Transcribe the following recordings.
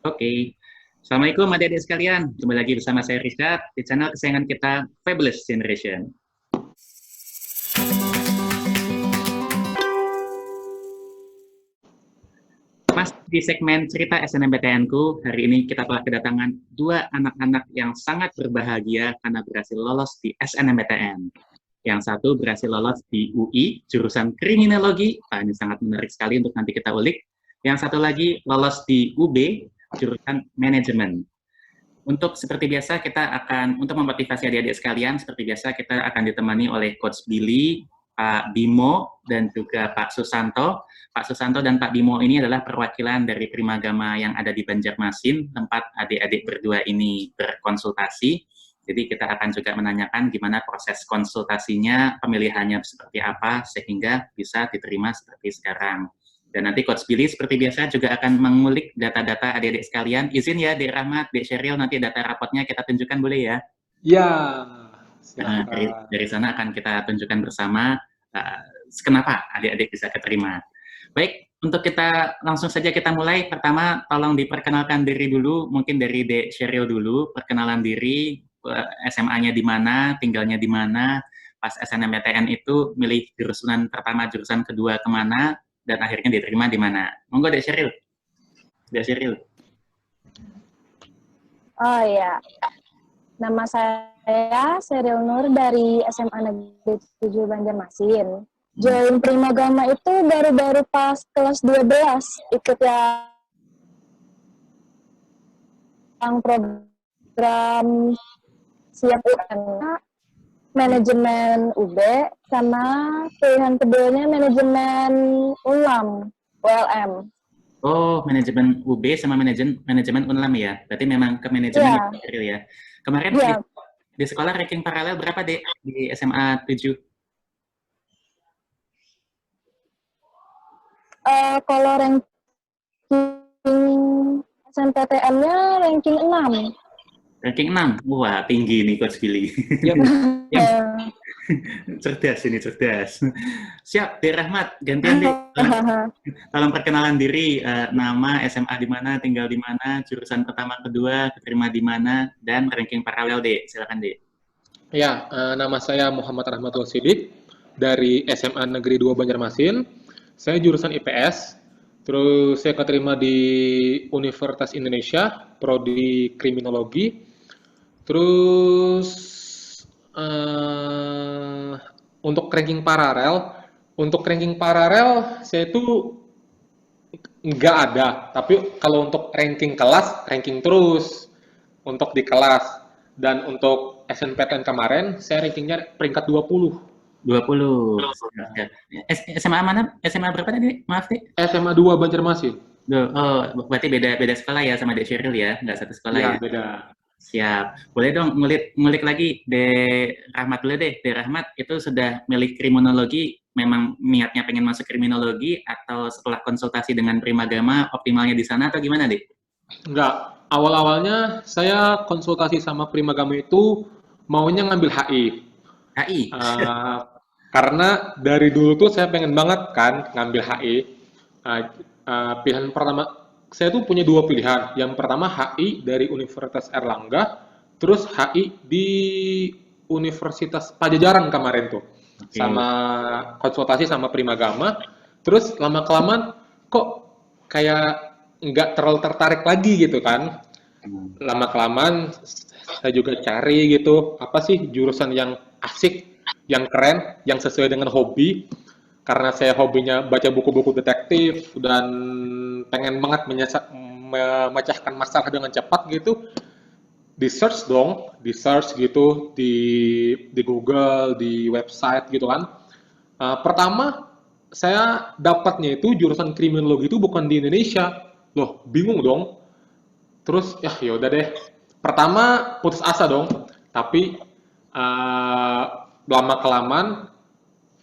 Oke. Assalamualaikum adik-adik sekalian. Kembali lagi bersama saya Rizky di channel kesayangan kita Fabulous Generation. Mas, di segmen cerita SNMPTN-ku, hari ini kita telah kedatangan dua anak-anak yang sangat berbahagia karena berhasil lolos di SNMPTN. Yang satu berhasil lolos di UI, jurusan kriminologi. Ini sangat menarik sekali untuk nanti kita ulik. Yang satu lagi lolos di UB, jurusan manajemen. Untuk seperti biasa untuk memotivasi adik-adik sekalian, seperti biasa kita akan ditemani oleh Coach Billy, Pak Bimo, dan juga Pak Susanto. Pak Susanto dan Pak Bimo ini adalah perwakilan dari Primagama yang ada di Banjarmasin, tempat adik-adik berdua ini berkonsultasi. Jadi kita akan juga menanyakan gimana proses konsultasinya, pemilihannya seperti apa, sehingga bisa diterima seperti sekarang. Dan nanti Coach Billy seperti biasa juga akan mengulik data-data adik-adik sekalian. Izin ya, Dek Rahmat, Dek Sheryl, nanti data rapotnya kita tunjukkan boleh ya? Ya, Nah, dari sana akan kita tunjukkan bersama kenapa adik-adik bisa keterima. Baik, untuk kita langsung saja kita mulai. Pertama, tolong diperkenalkan diri dulu, mungkin dari Dek Sheryl dulu, perkenalan diri, SMA-nya di mana, tinggalnya di mana, pas SNMPTN itu milih jurusan pertama, jurusan kedua kemana, dan akhirnya diterima di mana. Monggo Dek Sheryl. Dek Sheryl. Oh iya, nama saya Sheryl Nur dari SMA Negeri 7 Banjarmasin. Join Primagama itu baru-baru pas kelas 12, ikut yang program siap UN, manajemen UB, sama pilihan keduanya manajemen UNLAM, ULM. Oh, manajemen UB sama manajemen UNLAM ya? Berarti memang ke manajemen ya? Kemarin di sekolah ranking paralel berapa, Dek, di SMA 7? Kalau ranking SNMPTN-nya ranking 6. Ranking 6? Wah, tinggi nih Coach Billy. Cerdas ini, cerdas. Siap, Dek Rahmat, gantian Dek. Tolong perkenalan diri, nama, SMA di mana, tinggal di mana, jurusan pertama, kedua, keterima di mana, dan ranking paralel Dek. Silakan Dek. Ya, nama saya Muhammad Rahmatul Sidik dari SMA Negeri 2 Banjarmasin. Saya jurusan IPS. Terus saya keterima di Universitas Indonesia, prodi kriminologi. Terus untuk ranking paralel saya itu nggak ada. Tapi kalau untuk ranking kelas, ranking terus untuk di kelas. Dan untuk SNMPTN kemarin, saya rankingnya peringkat 20. 20. SMA mana? SMA berapa tadi? Maaf, Dek. SMA 2 Banjarmasin. Oh, berarti beda sekolah ya sama Dek Sheryl ya? Nggak satu sekolah ya? Iya, beda. Siap. Boleh dong ngulik lagi Dek Rahmat dulu deh. Dek Rahmat itu sudah milih kriminologi, memang niatnya pengen masuk kriminologi atau setelah konsultasi dengan Primagama optimalnya di sana atau gimana, Dek? Enggak. Awal-awalnya saya konsultasi sama Primagama itu maunya ngambil HI. HI? Karena dari dulu tuh saya pengen banget kan ngambil HI. Pilihan pertama, saya tuh punya dua pilihan. Yang pertama HI dari Universitas Erlangga, terus HI di Universitas Pajajaran kemarin tuh. Okay. Sama konsultasi sama Primagama. Terus lama-kelamaan kok kayak nggak terlalu tertarik lagi gitu kan. Lama-kelamaan saya juga cari gitu, apa sih jurusan yang asik, yang keren, yang sesuai dengan hobi. Karena saya hobinya baca buku-buku detektif dan pengen banget memecahkan masalah dengan cepat gitu. Di search gitu di Google, di website gitu kan. Pertama saya dapatnya itu jurusan kriminologi itu bukan di Indonesia. Loh, bingung dong. Terus ya udah deh. Pertama putus asa dong. Tapi lama-kelamaan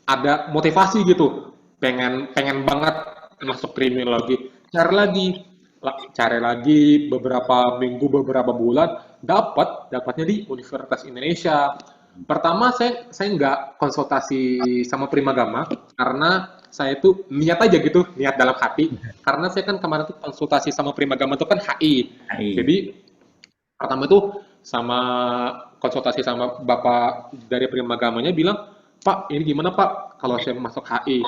ada motivasi gitu, pengen banget masuk kriminologi, cari lagi beberapa minggu, beberapa bulan, dapatnya di Universitas Indonesia. Pertama saya nggak konsultasi sama Primagama karena saya tuh niat aja gitu, niat dalam hati. Karena saya kan kemarin tuh konsultasi sama Primagama tuh kan HI. HI. Jadi pertama tuh sama konsultasi sama Bapak dari Primagamanya bilang, Pak, ini gimana Pak kalau saya masuk HI?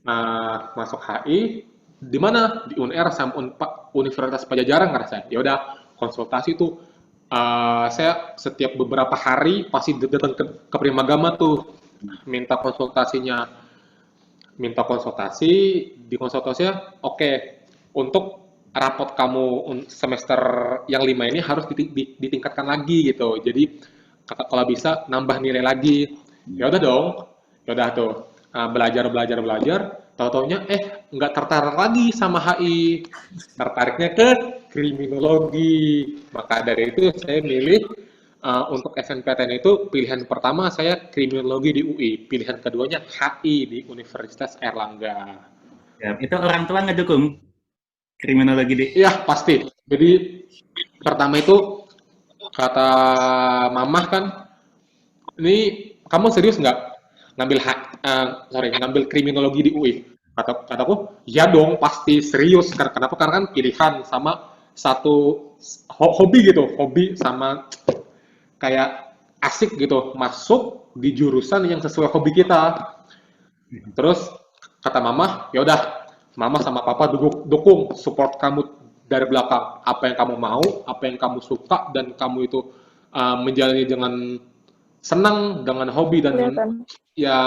Nah, masuk HI di mana? Di UNR sama Universitas Pajajaran kan saya. Ya udah konsultasi tuh. Saya setiap beberapa hari pasti datang ke Primagama tuh minta konsultasinya, minta konsultasi, di konsultasinya, oke, untuk rapot kamu semester yang 5 ini harus ditingkatkan lagi gitu. Jadi kalau bisa nambah nilai lagi. Ya udah dong, ya udah tuh belajar, tahu-taunya nggak tertarik lagi sama HI, tertariknya ke kriminologi. Maka dari itu saya milih untuk SNPTN itu pilihan pertama saya kriminologi di UI, pilihan keduanya HI di Universitas Airlangga. Ya, itu orang tua ngedukung kriminologi di? Iya pasti. Jadi pertama itu kata mamah kan, ini kamu serius nggak ngambil kriminologi di UI? Kataku, ya dong pasti serius. Kenapa? Karena kan pilihan sama satu hobi gitu, hobi sama kayak asik gitu, masuk di jurusan yang sesuai hobi kita. Terus kata mama, ya udah, mama sama papa dukung, support kamu dari belakang. Apa yang kamu mau, apa yang kamu suka, dan kamu itu menjalani dengan senang, dengan hobi dan ya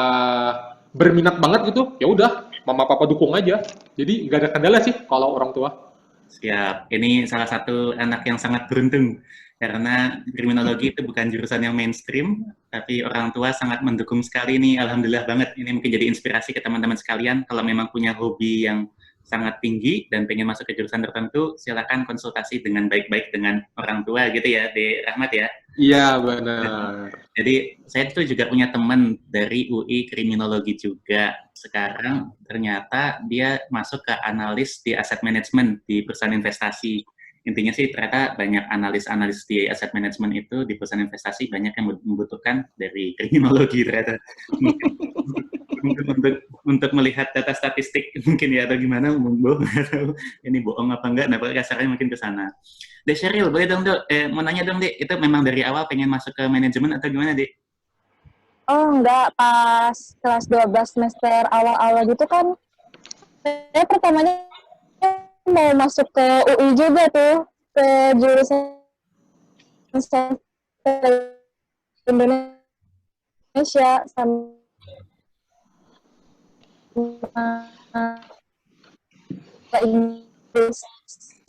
berminat banget gitu. Ya udah, mama papa dukung aja. Jadi nggak ada kendala sih kalau orang tua. Siap, ini salah satu anak yang sangat beruntung karena kriminologi itu bukan jurusan yang mainstream, tapi orang tua sangat mendukung sekali nih. Alhamdulillah banget, ini mungkin jadi inspirasi ke teman-teman sekalian. Kalau memang punya hobi yang sangat tinggi dan pengen masuk ke jurusan tertentu, silakan konsultasi dengan baik-baik dengan orang tua gitu ya, De Rahmat ya. Iya benar. Jadi saya tuh juga punya teman dari UI kriminologi juga. Sekarang ternyata dia masuk ke analis di asset management di perusahaan investasi. Intinya sih ternyata banyak analis-analis di asset management itu di perusahaan investasi banyak yang membutuhkan dari kriminologi ternyata. Untuk melihat data statistik mungkin ya atau gimana, nggak tahu ini bohong apa enggak. Nah, kasarnya mungkin ke sana. Dek Sheryl, boleh dong Dek, mau nanya dong Dek, itu memang dari awal pengen masuk ke manajemen atau gimana Dek? Oh enggak, pas kelas 12 semester awal-awal gitu kan, saya pertamanya mau masuk ke UI juga tuh, ke jurusan Indonesia sama Inggris.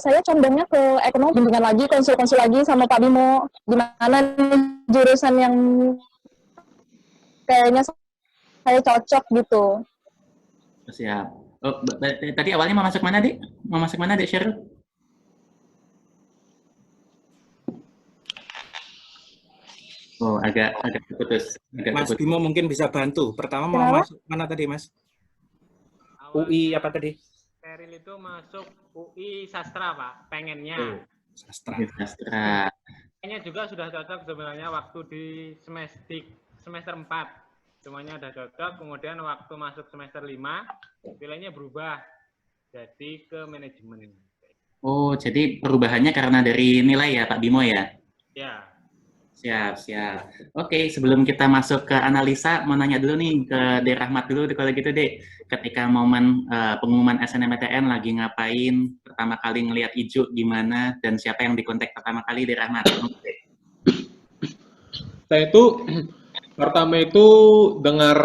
Saya condongnya ke ekonomi, bimbingan lagi, konsul-konsul lagi sama Pak Bimo, gimana nih jurusan yang kayaknya saya cocok gitu. Siap. Oh, tadi awalnya mau masuk mana, Dik? Mau masuk mana, Dek Sheryl? Oh, agak putus. Mas Bimo mungkin bisa bantu. Pertama mau masuk mana tadi, Mas? UI apa tadi? Sheryl itu masuk UI Sastra, Pak. Pengennya. Sastra. Sastra. Kayaknya juga sudah cocok sebenarnya waktu di semester 4. Semuanya udah cocok, kemudian waktu masuk semester 5, pilihannya berubah. Jadi ke manajemen. Oh, jadi perubahannya karena dari nilai ya, Pak Bimo ya? Ya. Siap. Oke, sebelum kita masuk ke analisa, mau nanya dulu nih ke Dek Rahmat dulu, kalau gitu Dek. Ketika momen pengumuman SNMPTN lagi ngapain, pertama kali ngelihat Ijo gimana, dan siapa yang dikontak pertama kali, Dek Rahmat? Saya itu pertama itu dengar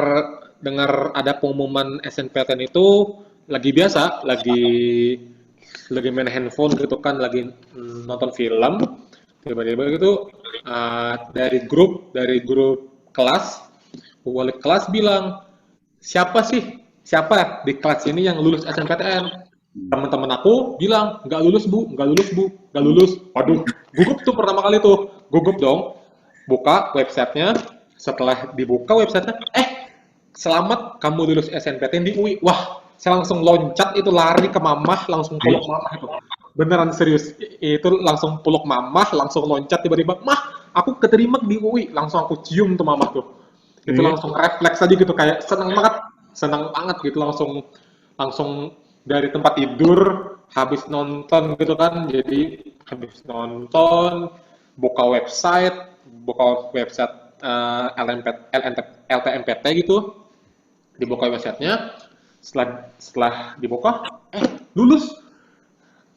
ada pengumuman SNPTN itu lagi biasa, lagi main handphone gitu kan, lagi nonton film, tiba-tiba gitu dari grup kelas, wali kelas bilang, siapa di kelas ini yang lulus SNPTN? Teman-teman aku bilang, nggak lulus bu. Waduh, gugup tuh pertama kali tuh, gugup dong. Buka websitenya, setelah dibuka websitenya, selamat kamu lulus SNPTN di UI. Wah, saya langsung loncat itu, lari ke mamah, langsung peluk mamah itu. Beneran serius, itu langsung peluk mamah, langsung loncat tiba-tiba, mah, aku keterima di UI. Langsung aku cium tuh mamah tuh. Itu langsung refleks aja gitu, kayak seneng banget. senang banget gitu, langsung dari tempat tidur habis nonton gitu kan. Jadi habis nonton buka website LTMPT gitu, dibuka websitenya. Setelah dibuka, lulus.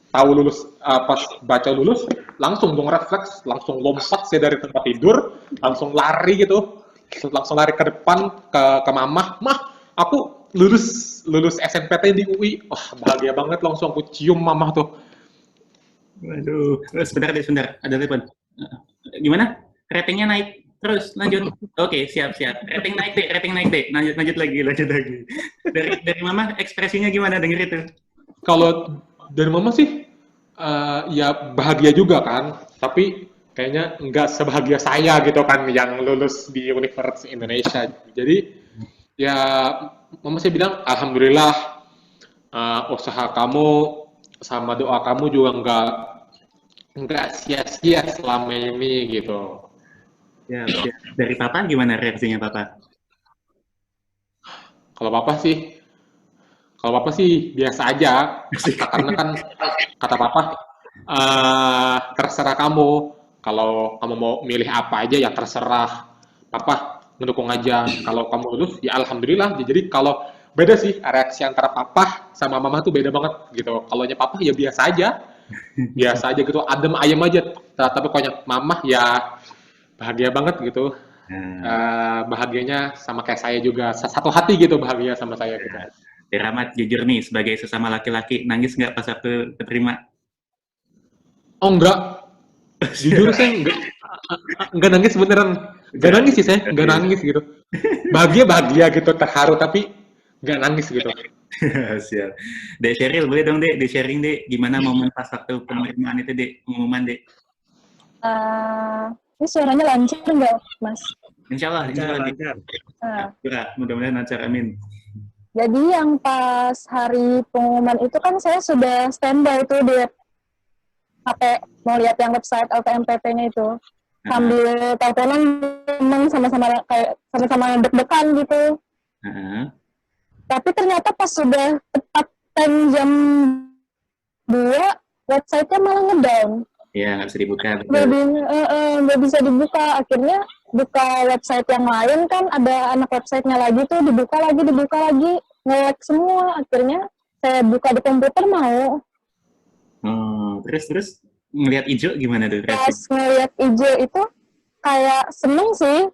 Tahu lulus, pas baca lulus, langsung dong refleks, langsung lompat saya dari tempat tidur, langsung lari gitu, langsung lari ke depan ke mamah, mah aku lulus SNPT di UI. Wah, bahagia banget, langsung aku cium mamah tuh. Waduh, sebentar deh, sebentar. Ada telepon. Gimana? Ratingnya naik. Terus, lanjut. Oke, siap. Rating naik deh. Lanjut lagi. Dari Mama, ekspresinya gimana denger itu? Kalau dari mama sih, ya bahagia juga kan, tapi kayaknya nggak sebahagia saya gitu kan, yang lulus di Universitas Indonesia. Jadi, ya mama sih bilang, alhamdulillah, usaha kamu sama doa kamu juga nggak sia-sia selama ini gitu. Ya. Dari Papa gimana reaksinya Papa? Kalau papa sih biasa aja, karena kan kata papa, terserah kamu. Kalau kamu mau milih apa aja ya terserah. Papa mendukung aja. Kalau kamu lulus ya alhamdulillah. Jadi kalau beda sih reaksi antara papa sama mama tuh beda banget gitu. Kalau papa ya biasa aja gitu, adem ayem aja. Tapi kalau mama ya bahagia banget gitu. Bahagianya sama kayak saya juga, satu hati gitu bahagia sama saya gitu. Rahmat, jujur nih, sebagai sesama laki-laki, nangis nggak pas waktu keterima? Oh enggak, jujur saya enggak nangis beneran. Enggak nangis sih saya, enggak nangis gitu. Bahagia gitu, terharu, tapi enggak nangis gitu. Siap. Dek Sheryl, boleh dong Dek, di-sharing Dek, gimana momen pas waktu penerimaan itu Dek, pengumuman Dek? Ini suaranya lancar nggak, Mas? Insya Allah Lancar. Mudah-mudahan lancar, amin. Jadi yang pas hari pengumuman itu kan saya sudah standby tuh di HP, mau lihat yang website LTMPT-nya itu. Sambil teleponan memang sama-sama deg-degan gitu. Tapi ternyata pas sudah tepat time jam 2, website-nya malah ngedown. Iya, nggak bisa dibuka. Nggak bisa dibuka. Akhirnya buka website yang lain kan, ada anak websitenya lagi tuh, dibuka lagi, nge-lag semua. Akhirnya saya buka di komputer mau. Terus ngelihat hijau gimana tuh? Pas ngelihat hijau itu kayak seneng sih.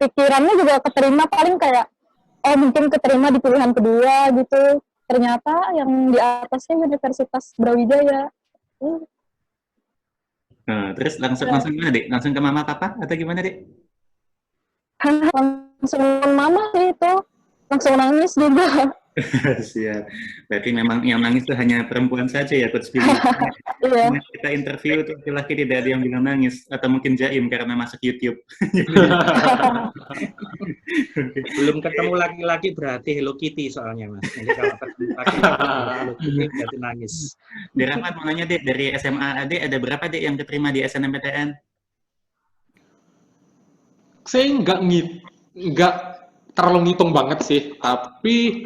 Pikirannya juga keterima, paling kayak, oh mungkin keterima di pilihan kedua gitu. Ternyata yang di atasnya Universitas Brawijaya. Terus langsung gimana Dek? Langsung ke mama papa atau gimana Dek? Langsung mama sih itu, langsung nangis juga. Siap. Berarti memang yang nangis itu hanya perempuan saja ya Coach Billy. Iya. Kita interview tuh laki-laki tidak ada yang bilang nangis, atau mungkin jaim karena masuk YouTube. Belum ketemu laki-laki berarti Hello Kitty soalnya Mas. Jadi kalau ketemu laki-laki Hello Kitty berarti nangis. Rahmat mau nanya Dek, dari SMA Ade ada berapa Dek yang keterima di SNMPTN? Saya nggak terlalu ngitung banget sih, tapi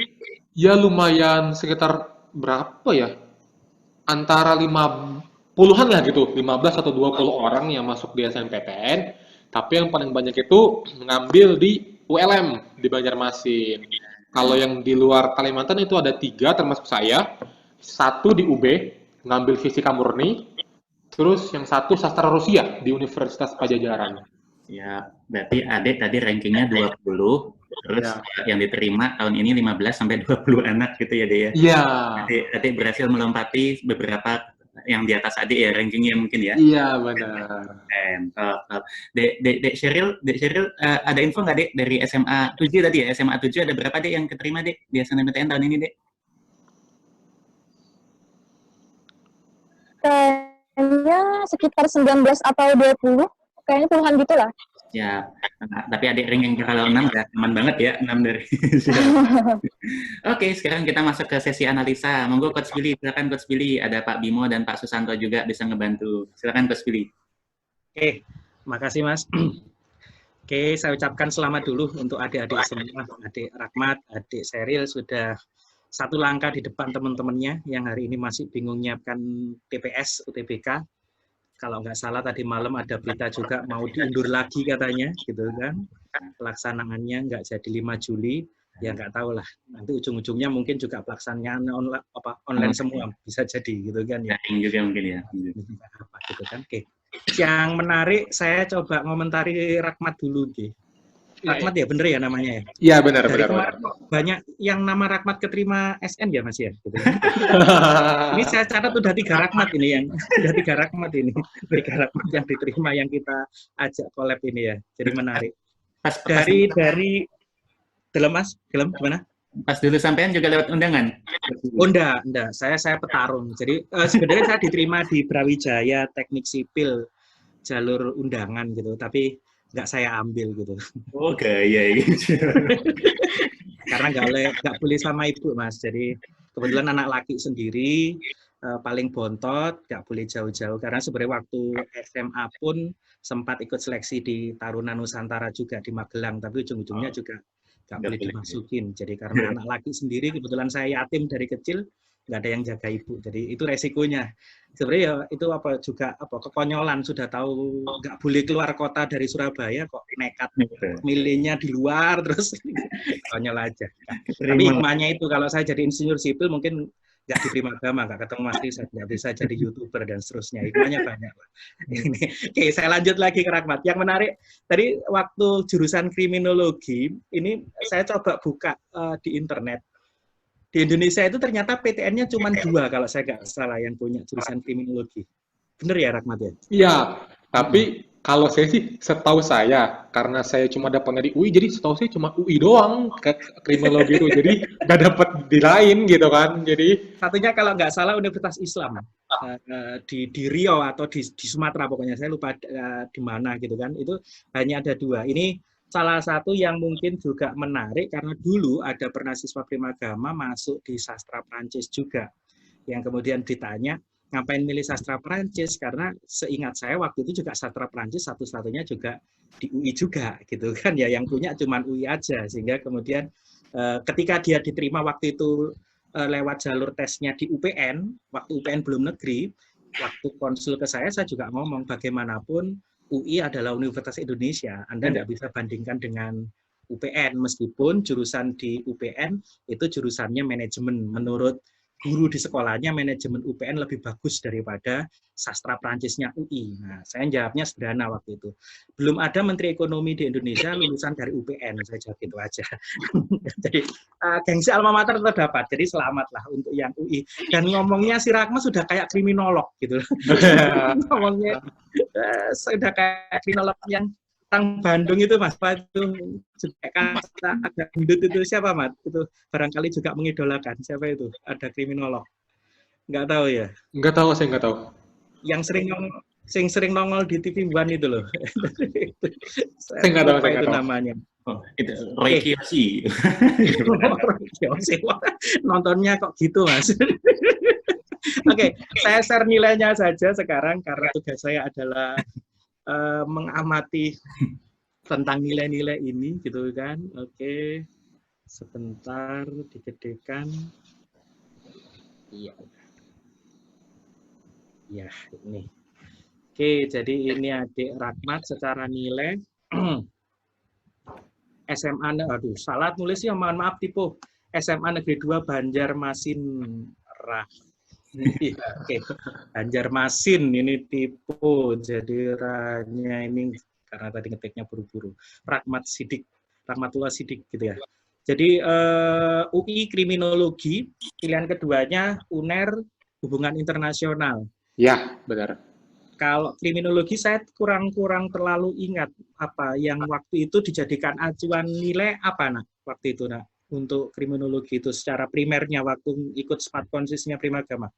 ya lumayan sekitar berapa ya? Antara 50-an lah gitu, 15 atau 20 orang yang masuk di SNMPTN, tapi yang paling banyak itu mengambil di ULM di Banjarmasin. Kalau yang di luar Kalimantan itu ada 3 termasuk saya, 1 di UB ngambil fisika murni, terus yang 1 sastra Rusia di Universitas Pajajaran. Ya, berarti Ade tadi rankingnya 20, terus yang diterima tahun ini 15 sampai 20 anak gitu ya, Dek ya? Iya. Ade berhasil melompati beberapa yang di atas Ade ya, rankingnya mungkin ya? Iya, benar. Dek Sheryl, ada info nggak Dek dari SMA 7 tadi ya? SMA 7 ada berapa Dek yang keterima Dek di SNMPTN tahun ini Dek? Kayaknya sekitar 19 atau 20. Kayaknya puluhan gitu lah. Ya, tapi adik ranking kalau 6 udah aman banget ya, 6 dari. Oke, sekarang kita masuk ke sesi analisa. Monggo Coach Billy, silakan Coach Billy. Ada Pak Bimo dan Pak Susanto juga bisa ngebantu. Silakan Coach Billy. Oke, makasih Mas. Oke, saya ucapkan selamat dulu untuk adik-adik semua, adik Rahmat, adik Seril sudah satu langkah di depan teman-temannya yang hari ini masih bingung nyiapkan TPS UTBK. Kalau nggak salah tadi malam ada berita juga mau diundur lagi katanya, gitu kan? Pelaksanaannya nggak jadi 5 Juli, ya nggak tahu lah. Nanti ujung-ujungnya mungkin juga pelaksanaan online semua bisa jadi, gitu kan ya? Juga mungkin ya. Apa gitu kan? Oke. Yang menarik saya coba ngomentari Rahmat dulu, Ki. Rahmat ya, bener ya namanya ya? Iya, benar, Dari benar. kemarin kok banyak yang nama Rahmat keterima SN ya Mas ya? Gitu. Ini saya catat udah 3 Rahmat ini yang udah 3 Rahmat ini. 3 Rahmat yang diterima yang kita ajak collab ini ya. Jadi menarik. Dari dalam Mas, dalam gimana? Pas dulu sampean juga lewat undangan? Oh enggak. Saya petarung. Jadi sebenarnya saya diterima di Brawijaya Teknik Sipil jalur undangan gitu, tapi nggak saya ambil gitu. Oh, gaya gitu. Karena nggak boleh sama ibu Mas. Jadi kebetulan anak laki sendiri paling bontot, nggak boleh jauh-jauh. Karena sebenarnya waktu SMA pun sempat ikut seleksi di Taruna Nusantara juga di Magelang, tapi ujung-ujungnya juga nggak boleh dimasukin. Jadi karena anak laki sendiri, kebetulan saya yatim dari kecil, nggak ada yang jaga ibu. Jadi itu resikonya. Sebenarnya ya itu juga kekonyolan, sudah tahu nggak boleh keluar kota dari Surabaya kok nekat milihnya di luar terus konyol aja. Tapi hikmahnya itu kalau saya jadi insinyur sipil mungkin nggak diterima agama, nggak ketemu Mas Riset, nggak bisa jadi YouTuber dan seterusnya. Hikmahnya banyak. Oke, saya lanjut lagi ke Rahmat. Yang menarik tadi waktu jurusan kriminologi ini saya coba buka di internet. Di Indonesia itu ternyata PTN-nya cuma 2 kalau saya nggak salah yang punya jurusan kriminologi. Bener ya Rahmat ya? Iya, tapi kalau saya sih setahu saya, karena saya cuma dapatnya di UI, jadi setahu saya cuma UI doang ke kriminologi itu, jadi nggak dapat di lain gitu kan. Jadi satunya kalau nggak salah Universitas Islam di Riau atau di Sumatera pokoknya saya lupa di mana gitu kan. Itu hanya ada 2. Ini salah satu yang mungkin juga menarik karena dulu ada pernah siswa Primagama masuk di sastra Prancis juga, yang kemudian ditanya ngapain milih sastra Prancis, karena seingat saya waktu itu juga sastra Prancis satu-satunya juga di UI juga gitu kan ya, yang punya cuma UI aja, sehingga kemudian ketika dia diterima waktu itu lewat jalur tesnya di UPN, waktu UPN belum negeri, waktu konsul ke saya juga ngomong bagaimanapun UI adalah Universitas Indonesia, Anda tidak bisa bandingkan dengan UPN, meskipun jurusan di UPN itu jurusannya manajemen. Menurut guru di sekolahnya, manajemen UPN lebih bagus daripada sastra Prancisnya UI. Nah, saya jawabnya sederhana waktu itu. Belum ada Menteri Ekonomi di Indonesia lulusan dari UPN, saya jawab itu aja. Jadi, gengsi alma mater terdapat, jadi selamatlah untuk yang UI. Dan ngomongnya si Rahmat sudah kayak kriminolog gitu. Ngomongnya sudah kayak kriminolog yang tentang Bandung itu Mas, itu juga kata agak gendut itu siapa Mas? Itu barangkali juga mengidolakan. Siapa itu? Ada kriminolog. Nggak tahu ya? nggak tahu, saya nggak tahu. Yang sering nongol di TV One itu loh. Saya nggak tahu, itu namanya. Oh, itu Roy Kiyoshi. Nontonnya kok gitu Mas. Oke, saya share nilainya saja sekarang karena tugas saya adalah mengamati tentang nilai-nilai ini gitu kan. Oke, sebentar digedekan. Iya. Ya, ini. Oke, jadi ini adik Rahmat secara nilai SMA, aduh salah nulis ya, mohon maaf tipu. SMA Negeri 2 Banjarmasin Oke, Banjarmasin ini tipu, jadi ranya ini karena tadi ngetiknya buru-buru. Rahmatullah Sidik gitu ya. Jadi UI Kriminologi, pilihan keduanya UNER Hubungan Internasional. Ya, benar. Kalau kriminologi saya kurang terlalu ingat apa yang waktu itu dijadikan acuan nilai apa nak waktu itu nak untuk kriminologi itu secara primernya waktu ikut spatkonsisnya Primagama.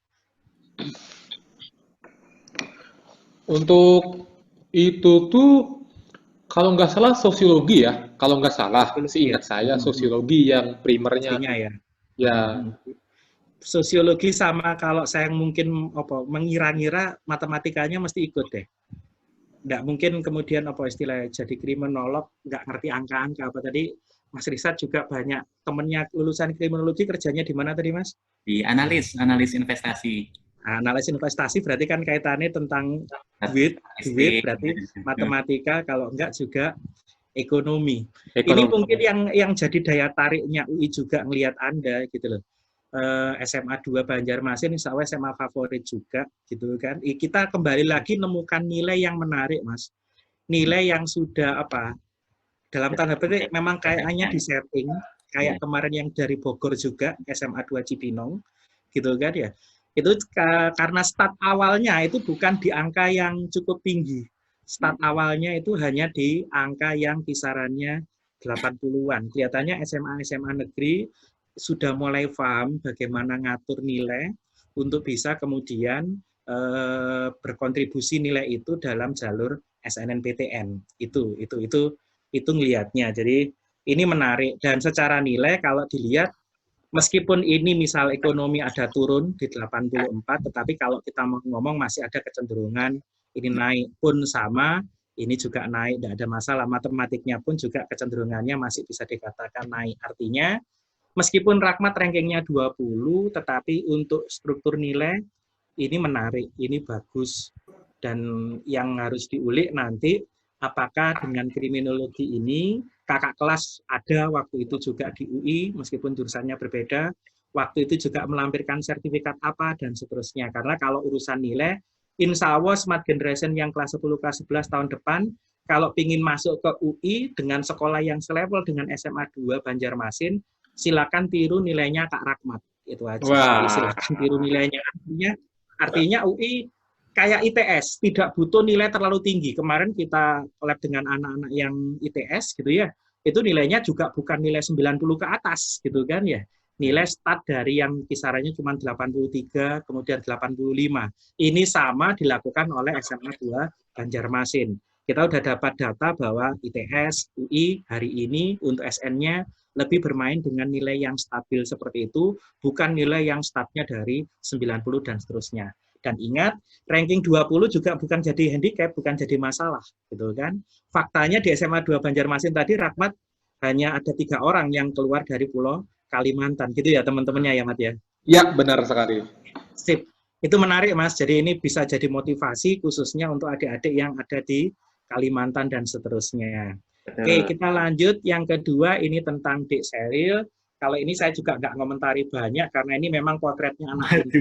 Untuk itu tuh kalau nggak salah sosiologi ya, kalau nggak salah seingat saya sosiologi yang primernya. Ya. Ya. Sosiologi sama kalau saya mungkin mengira-ngira matematikanya mesti ikut deh. nggak mungkin kemudian apa istilahnya jadi kriminolog nggak ngerti angka-angka apa tadi. Mas Risat juga banyak temennya lulusan kriminologi kerjanya di mana tadi Mas? Di analis investasi. Analis investasi berarti kan kaitannya tentang duit berarti matematika, kalau enggak juga ekonomi. Ini mungkin yang jadi daya tariknya UI juga ngelihat Anda gitu loh. SMA 2 Banjarmasin, insya Allah SMA favorit juga gitu kan. Kita kembali lagi nemukan nilai yang menarik Mas. Nilai yang sudah apa, dalam tanda petik memang kayaknya di setting, kayak kemarin yang dari Bogor juga, SMA 2 Cibinong, gitu kan ya. Itu karena start awalnya itu bukan di angka yang cukup tinggi. Start awalnya itu hanya di angka yang kisarannya 80-an. Kelihatannya SMA negeri sudah mulai paham bagaimana ngatur nilai untuk bisa kemudian berkontribusi nilai itu dalam jalur SNMPTN. Itu ngelihatnya. Jadi ini menarik, dan secara nilai kalau dilihat meskipun ini misal ekonomi ada turun di 84, tetapi kalau kita mau ngomong masih ada kecenderungan ini naik pun sama, ini juga naik, tidak ada masalah. Matematiknya pun juga kecenderungannya masih bisa dikatakan naik. Artinya meskipun Rahmat rankingnya 20, tetapi untuk struktur nilai ini menarik, ini bagus. Dan yang harus diulik nanti, apakah dengan kriminologi ini, kakak kelas ada waktu itu juga di UI, meskipun jurusannya berbeda, waktu itu juga melampirkan sertifikat apa, dan seterusnya. Karena kalau urusan nilai, insya Allah Smart Generation yang kelas 10, kelas 11 tahun depan, kalau ingin masuk ke UI dengan sekolah yang selevel dengan SMA 2 Banjarmasin, silakan tiru nilainya Kak Rahmat. Itu aja. Jadi silakan tiru nilainya. Artinya UI kayak ITS, tidak butuh nilai terlalu tinggi. Kemarin kita lab dengan anak-anak yang ITS gitu ya, itu nilainya juga bukan nilai 90 ke atas gitu kan ya. Nilai start dari yang kisarannya cuma 83, kemudian 85. Ini sama dilakukan oleh SMA 2 Banjarmasin. Kita udah dapat data bahwa ITS, UI hari ini untuk SN-nya lebih bermain dengan nilai yang stabil seperti itu, bukan nilai yang startnya dari 90 dan seterusnya. Dan ingat, ranking 20 juga bukan jadi handicap, bukan jadi masalah, gitu kan. Faktanya di SMA 2 Banjarmasin tadi, Rahmat hanya ada 3 orang yang keluar dari Pulau Kalimantan, gitu ya teman-temannya ya, Mat ya? Ya, benar sekali. Sip. Itu menarik, Mas. Jadi ini bisa jadi motivasi khususnya untuk adik-adik yang ada di Kalimantan dan seterusnya. Oke, kita lanjut. Yang kedua, ini tentang Dik Sheryl. Kalau ini saya juga nggak ngomentari banyak, karena ini memang potretnya anak itu.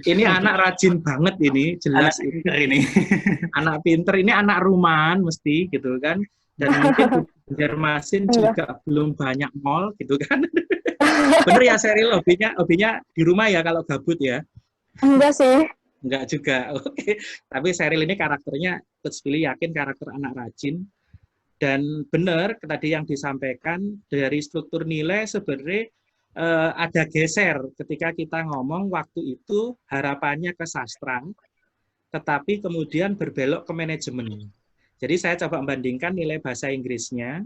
Ini anak rajin banget ini, jelas anak pinter ini. Anak pinter ini, anak rumahan mesti gitu kan. Dan mungkin Banjarmasin juga belum banyak mall gitu kan. Bener ya Sheryl, hobinya di rumah ya kalau gabut ya? Enggak sih. Enggak juga, oke. Tapi Sheryl ini karakternya, Coach Billy yakin karakter anak rajin. Dan benar tadi yang disampaikan dari struktur nilai sebenarnya ada geser ketika kita ngomong waktu itu harapannya ke sastra, tetapi kemudian berbelok ke manajemen. Jadi saya coba membandingkan nilai bahasa Inggrisnya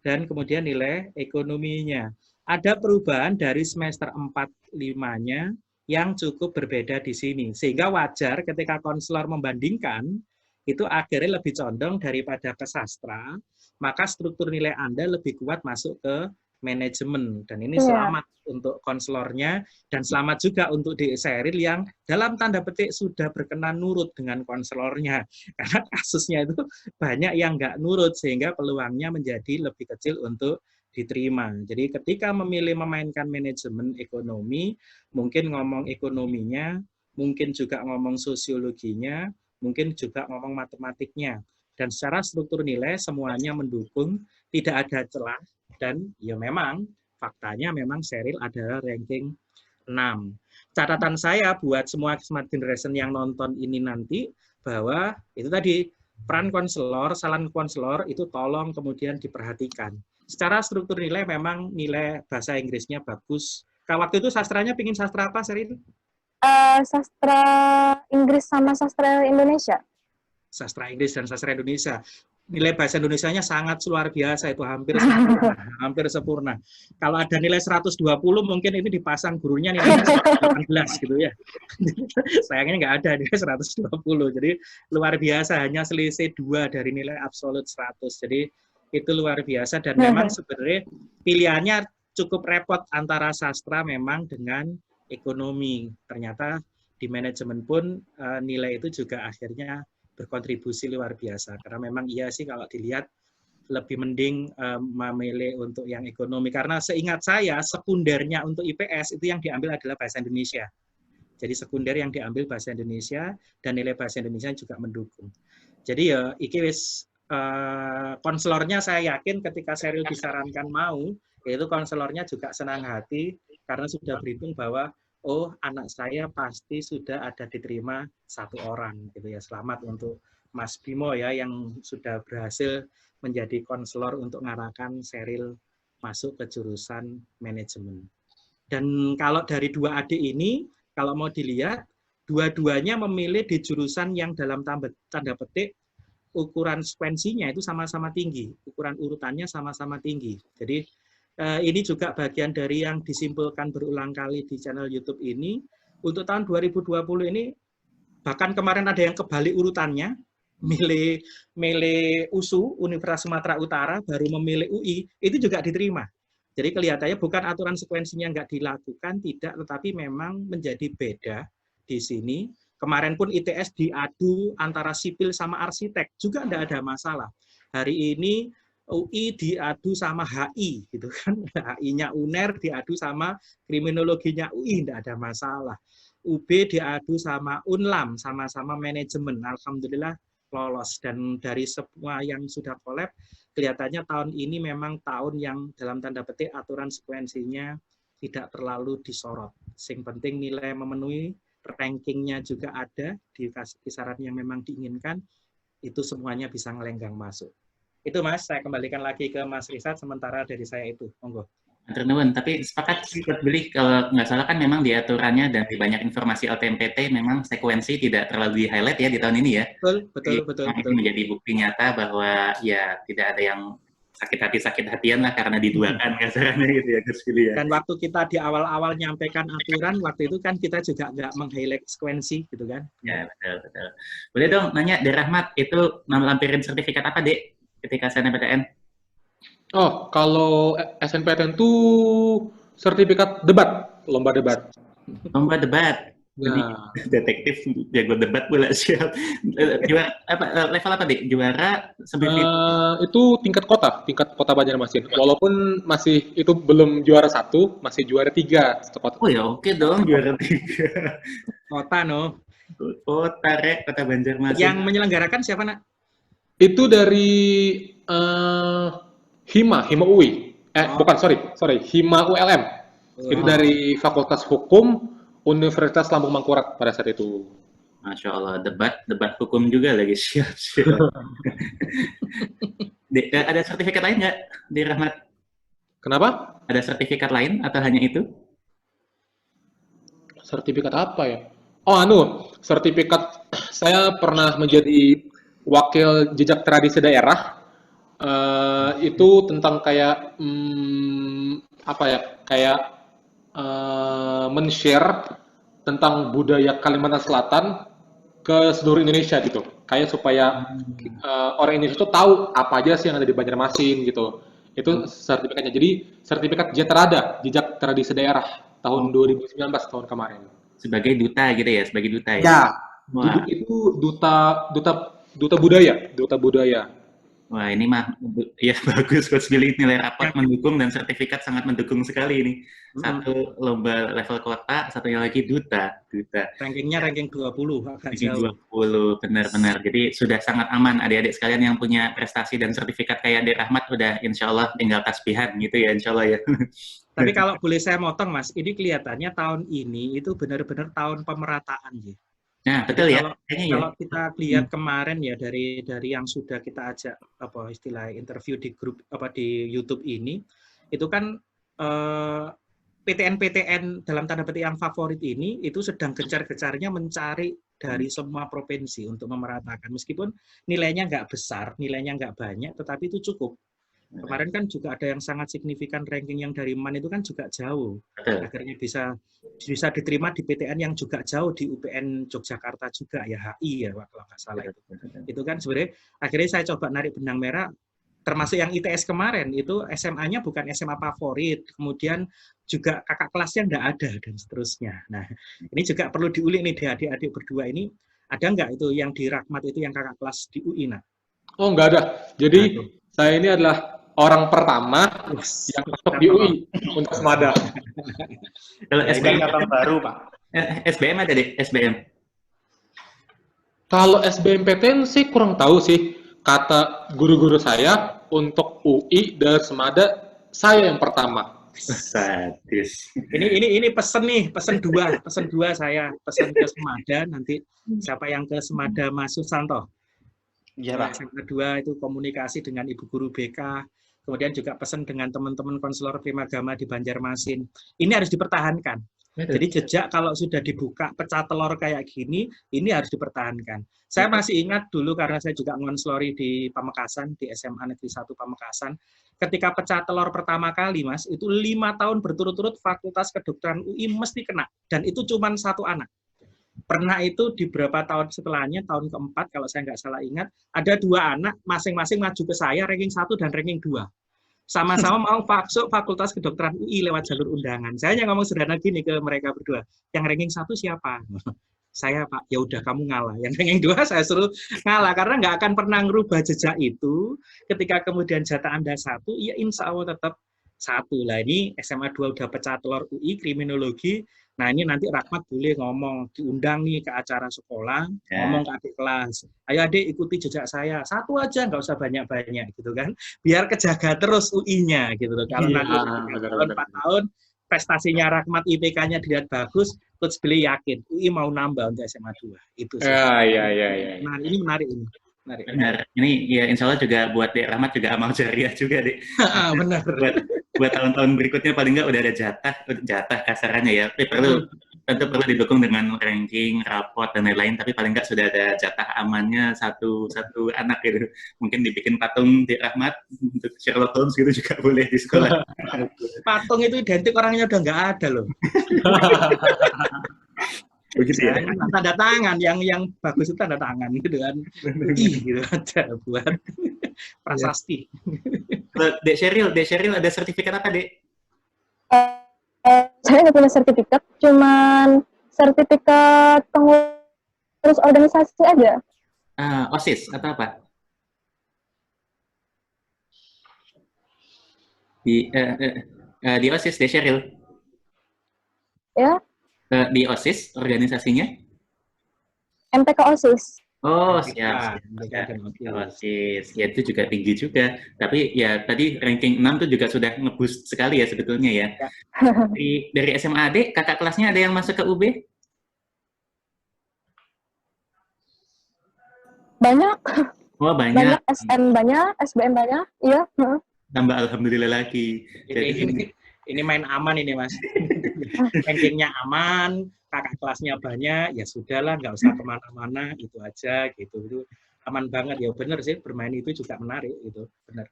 dan kemudian nilai ekonominya. Ada perubahan dari semester 4-5-nya yang cukup berbeda di sini. Sehingga wajar ketika konselor membandingkan, itu akhirnya lebih condong daripada ke sastra, maka struktur nilai Anda lebih kuat masuk ke manajemen. Dan ini selamat untuk konselornya, dan selamat juga untuk Dik Sheryl yang dalam tanda petik sudah berkenan nurut dengan konselornya. Karena kasusnya itu banyak yang nggak nurut, sehingga peluangnya menjadi lebih kecil untuk diterima. Jadi ketika memilih memainkan manajemen ekonomi, mungkin ngomong ekonominya, mungkin juga ngomong sosiologinya, mungkin juga ngomong matematiknya. Dan secara struktur nilai semuanya mendukung, tidak ada celah, dan ya memang faktanya memang Sheryl adalah ranking 6. Catatan saya buat semua Smart Generation yang nonton ini nanti, bahwa itu tadi peran konselor, saran konselor itu tolong kemudian diperhatikan. Secara struktur nilai memang nilai bahasa Inggrisnya bagus. Kalau waktu itu sastranya pingin sastra apa, Sheryl? Sastra Inggris sama sastra Indonesia. Sastra Inggris dan sastra Indonesia. nilai bahasa Indonesianya sangat luar biasa, itu hampir sempurna, hampir sempurna. Kalau ada nilai 120 mungkin itu dipasang gurunya nilainya 18 gitu ya. Sayangnya nggak ada nilai 120. Jadi luar biasa, hanya selisih 2 dari nilai absolut 100. Jadi itu luar biasa dan memang sebenarnya pilihannya cukup repot antara sastra memang dengan ekonomi. Ternyata di manajemen pun nilai itu juga akhirnya berkontribusi luar biasa. Karena memang iya sih kalau dilihat lebih mending memilih untuk yang ekonomi. Karena seingat saya sekundernya untuk IPS itu yang diambil adalah bahasa Indonesia. Jadi sekunder yang diambil bahasa Indonesia dan nilai bahasa Indonesia juga mendukung. Jadi ya iki wis konselornya saya yakin ketika Sheryl disarankan mau, yaitu konselornya juga senang hati karena sudah berhitung bahwa oh anak saya pasti sudah ada diterima 1 orang gitu ya. Selamat untuk Mas Bimo ya yang sudah berhasil menjadi konselor untuk mengarahkan Sheryl masuk ke jurusan manajemen. Dan kalau dari 2 adik ini, kalau mau dilihat, dua-duanya memilih di jurusan yang dalam tanda petik ukuran sekuensinya itu sama-sama tinggi, ukuran urutannya sama-sama tinggi. Jadi ini juga bagian dari yang disimpulkan berulang kali di channel YouTube ini. Untuk tahun 2020 ini, bahkan kemarin ada yang kebalik urutannya, milih USU, Universitas Sumatera Utara, baru memilih UI, itu juga diterima. Jadi kelihatannya bukan aturan sekuensinya nggak dilakukan, tidak, tetapi memang menjadi beda di sini. Kemarin pun ITS diadu antara sipil sama arsitek, juga tidak ada masalah. Hari ini UI diadu sama HI, gitu kan? HI-nya UNER diadu sama kriminologinya UI, tidak ada masalah. UB diadu sama UNLAM, sama-sama manajemen. Alhamdulillah lolos. Dan dari semua yang sudah collab, kelihatannya tahun ini memang tahun yang dalam tanda petik aturan sekuensinya tidak terlalu disorot. Yang penting nilai memenuhi, rankingnya juga ada di kisaran yang memang diinginkan, itu semuanya bisa ngelenggang masuk. Itu Mas, saya kembalikan lagi ke Mas Risat, sementara dari saya itu, monggo. Nuwun, tapi sepakat beli kalau nggak salah kan memang di aturannya dan di banyak informasi LTMPT memang sekuensi tidak terlalu di-highlight ya di tahun ini ya. Betul. Itu menjadi bukti nyata bahwa ya tidak ada yang sakit hatian lah karena diduakan kasarannya gitu ya Gus Billy ya. Dan waktu kita di awal-awal nyampaikan aturan, waktu itu kan kita juga nggak meng-highlight sekuensi gitu kan. Ya betul. Boleh dong nanya dari Rahmat, itu lampirin sertifikat apa Dek ketika SNMPTN? Oh, kalau SNPTN itu sertifikat debat, lomba debat. Lomba debat. Nah, Detektif jago debat pula siap. Juara apa level apa Dik? Juara itu tingkat kota Banjarmasin. Walaupun masih itu belum juara 1, masih juara 3 satu kota. Oh ya oke dong juara 3. Kota no. Kota Banjarmasin. Yang menyelenggarakan siapa nak? Itu dari Hima UI. Bukan, sorry, Hima ULM. Itu dari Fakultas Hukum Universitas Lambung Mangkurat pada saat itu. Masya Allah, debat hukum juga lagi siap. Ada sertifikat lain nggak di Rahmat? Kenapa? Ada sertifikat lain atau hanya itu? Sertifikat apa ya? Oh, sertifikat saya pernah menjadi wakil jejak tradisi daerah. Itu tentang kayak men-share tentang budaya Kalimantan Selatan ke seluruh Indonesia gitu. Kayak supaya orang Indonesia itu tahu apa aja sih yang ada di Banjarmasin gitu. Itu sertifikatnya. Jadi sertifikat Jetrada, jejak tradisi daerah tahun 2019 tahun kemarin. Sebagai duta gitu ya, sebagai duta ya. Ya. Itu duta budaya. Wah ini mah ya bagus Coach Billy, nilai raport mendukung dan sertifikat sangat mendukung sekali ini. Satu lomba level kota, satunya lagi duta. Rankingnya ranking 20. Ranking 20, benar-benar. Jadi sudah sangat aman adik-adik sekalian yang punya prestasi dan sertifikat kayak Adik Rahmat udah insya Allah tinggal tasbihan gitu ya insya Allah ya. Tapi kalau boleh saya motong Mas, ini kelihatannya tahun ini itu benar-benar tahun pemerataan ya. Nah, betul ya. Kalau kita lihat kemarin ya dari yang sudah kita ajak istilah interview di grup di YouTube ini, itu kan PTN-PTN dalam tanda petik yang favorit ini itu sedang gencar-gencarnya mencari dari semua provinsi untuk memeratakan. Meskipun nilainya nggak besar, nilainya nggak banyak, tetapi itu cukup. Kemarin kan juga ada yang sangat signifikan ranking yang dari MAN itu kan juga jauh. Betul. Akhirnya bisa diterima di PTN yang juga jauh di UPN Yogyakarta juga ya, HI ya kalau nggak salah itu. Itu kan sebenarnya akhirnya saya coba narik benang merah, termasuk yang ITS kemarin itu SMA-nya bukan SMA favorit, kemudian juga kakak kelasnya nggak ada dan seterusnya. Nah ini juga perlu diulik nih di adik-adik berdua ini, ada nggak itu yang di Rahmat itu yang kakak kelas di UI? Nah, Oh, nggak ada. Jadi Aduh. saya ini adalah orang pertama yang masuk di UI untuk Semada. Kalau Ya, SBM, cabang baru, Pak. SBM ada deh, SBM. Kalau SBMPTN sih kurang tahu sih. Kata guru-guru saya, untuk UI dan Semada, saya yang pertama. Sadis. Ini pesen dua saya pesen ke Semada, nanti siapa yang ke Semada Mas Susanto. Iya, Pak. Yang kedua itu komunikasi dengan ibu guru BK, kemudian juga pesan dengan teman-teman konselor Primagama di Banjarmasin. Ini harus dipertahankan. Jadi jejak kalau sudah dibuka pecah telur kayak gini, ini harus dipertahankan. Saya masih ingat dulu karena saya juga ngonselori di Pamekasan, di SMA Negeri 1 Pamekasan. Ketika pecah telur pertama kali, Mas, itu 5 tahun berturut-turut Fakultas Kedokteran UI mesti kena. Dan itu cuma 1 anak. Pernah itu di beberapa tahun setelahnya, tahun keempat kalau saya nggak salah ingat, ada 2 anak masing-masing maju ke saya, ranking 1 dan ranking 2. Sama-sama mau masuk Fakultas Kedokteran UI lewat jalur undangan. Saya hanya ngomong sederhana gini ke mereka berdua, yang ranking 1 siapa? Saya, Pak. Ya udah kamu ngalah. Yang ranking 2 saya suruh ngalah, karena nggak akan pernah ngerubah jejak itu. Ketika kemudian jatah Anda 1, ya insya Allah tetap 1. Lah ini SMA 2 udah pecah telur UI, kriminologi. Nah ini nanti Rahmat boleh ngomong, diundang nih ke acara sekolah, ngomong ke adik kelas. Ayo adik ikuti jejak saya, 1 aja, nggak usah banyak-banyak gitu kan. Biar kejaga terus UI-nya gitu loh. Kalau nanti 4 tahun, prestasinya Rahmat IPK-nya dilihat bagus, Coach Billy yakin UI mau nambah untuk SMA 2. Itu sih. Ya. Nah ini menarik ini. Benar. Ini ya insya Allah juga buat Dek Rahmat juga amal jariah juga, Dek. Benar. Buat tahun-tahun berikutnya paling nggak udah ada jatah kasarannya ya. Tentu perlu didukung dengan ranking, raport dan lain-lain. Tapi paling nggak sudah ada jatah amannya satu anak gitu. Mungkin dibikin patung Dek Rahmat untuk Sherlock Holmes gitu juga boleh di sekolah. Patung itu identik orangnya udah nggak ada loh. Begitu ya. Tanda tangan yang bagus itu tanda tangan gitu kan. Gitu aja buat prasasti. Dek Sheryl ada sertifikat apa, Dek? Saya nggak punya sertifikat, cuman sertifikat pengurus organisasi aja. OSIS atau apa? Di OSIS, Dek Sheryl? Ya, Di OSIS organisasinya? MTK OSIS. Oh, siap. OSIS. Ya, itu juga tinggi juga. Tapi ya tadi ranking 6 itu juga sudah nge-boost sekali ya sebetulnya ya. Dari SMA AD, kakak kelasnya ada yang masuk ke UB? Banyak. Oh, banyak. Banyak, SM banyak, SBM banyak. Iya. Tambah alhamdulillah lagi. Ini main aman ini, Mas. Rankingnya aman, kakak kelasnya banyak, ya sudahlah, nggak usah kemana-mana, itu aja gitu. Itu aman banget, ya bener sih, bermain itu juga menarik, gitu, bener.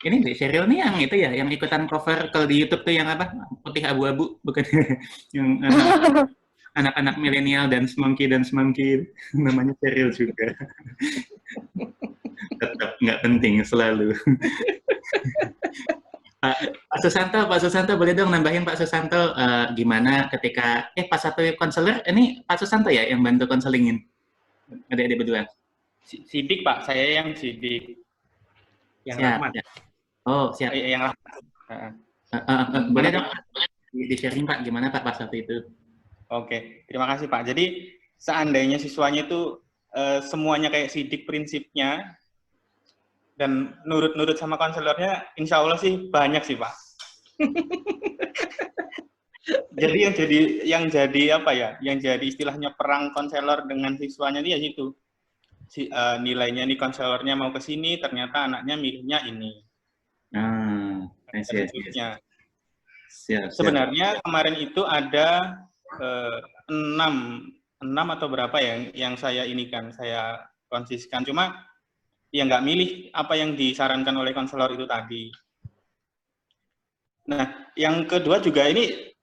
Ini Dek Sheryl nih yang itu ya, yang ikutan cover kalau di YouTube tuh yang apa, putih abu-abu, bukan yang anak-anak milenial dan semangki namanya Sheryl juga. Tetap nggak penting selalu. Pak Susanto boleh dong nambahin Pak Susanto gimana ketika pas satu konselor ini Pak Susanto ya yang bantu konselingin adik-adik berdua. Sidik Pak, saya yang sidik. Yang Siap, Rahmat. ya. Oh siap. Yang Boleh dong di sharing Pak gimana Pak pas waktu itu? Oke, terima kasih Pak. Jadi seandainya siswanya itu semuanya kayak sidik prinsipnya dan nurut-nurut sama konselornya, insya Allah sih banyak sih Pak. Jadi yang jadi apa ya? Yang jadi istilahnya perang konselor dengan siswanya dia itu. Nilainya nih konselornya mau ke sini, ternyata anaknya milihnya ini. Yes. Siap, siap. Sebenarnya kemarin itu ada 6 atau berapa yang saya saya konsisten. Cuma ya nggak milih apa yang disarankan oleh konselor itu tadi. Nah, yang kedua juga ini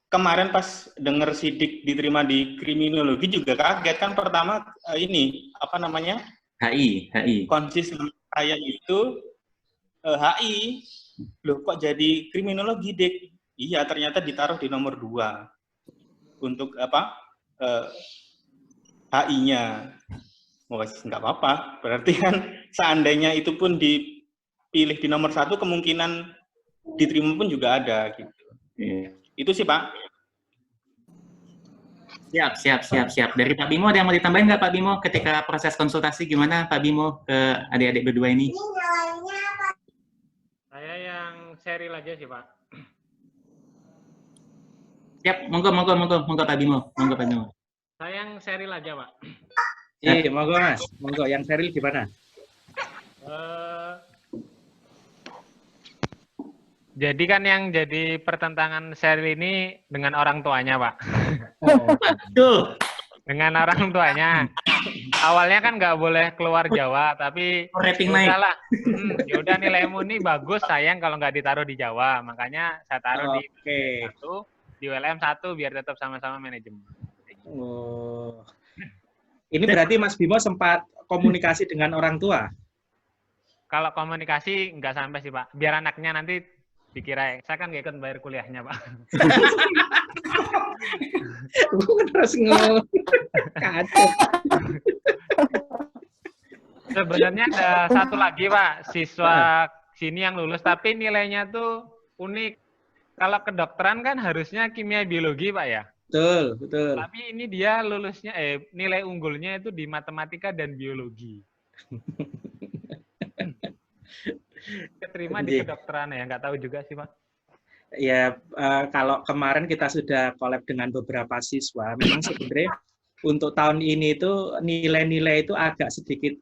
kemarin pas dengar sidik diterima di kriminologi juga kaget kan. Pertama ini apa namanya? HI. Konsis saya itu HI. Loh kok jadi kriminologi, Dik? Iya, ternyata ditaruh di nomor 2 untuk apa? HI-nya. Oh, nggak apa-apa. Berarti kan seandainya itu pun dipilih di nomor 1, kemungkinan diterima pun juga ada gitu. Iya. Itu sih, Pak. Siap. Dari Pak Bimo ada yang mau ditambahin nggak Pak Bimo ketika proses konsultasi gimana Pak Bimo ke adik-adik berdua ini? Saya yang seril aja sih, Pak. Siap, monggo Pak Bimo, Saya yang seril aja, Pak. Iya, monggo Mas. Monggo, yang Seril gimana? Jadi kan yang jadi pertentangan Seril ini dengan orang tuanya, Pak. Tuh, Dengan orang tuanya. Awalnya kan nggak boleh keluar Jawa, tapi rating naik. udahlah. Yaudah nilaimu nih bagus, sayang kalau nggak ditaruh di Jawa. Makanya saya taruh di satu, di ULM 1 biar tetap sama-sama manajemen. Oh. Ini berarti Mas Bimo sempat komunikasi dengan orang tua? Kalau komunikasi nggak sampai sih, Pak. Biar anaknya nanti dikira, saya kan nggak ikut bayar kuliahnya, Pak. Terus kacau. Sebenarnya ada satu lagi, Pak, siswa sini yang lulus, tapi nilainya tuh unik. Kalau kedokteran kan harusnya kimia biologi, Pak ya. Betul. Tapi ini dia lulusnya, nilai unggulnya itu di matematika dan biologi. Keterima di kedokteran ya, nggak tahu juga sih, Pak. Ya, kalau kemarin kita sudah collab dengan beberapa siswa, memang sebenarnya untuk tahun ini itu nilai-nilai itu agak sedikit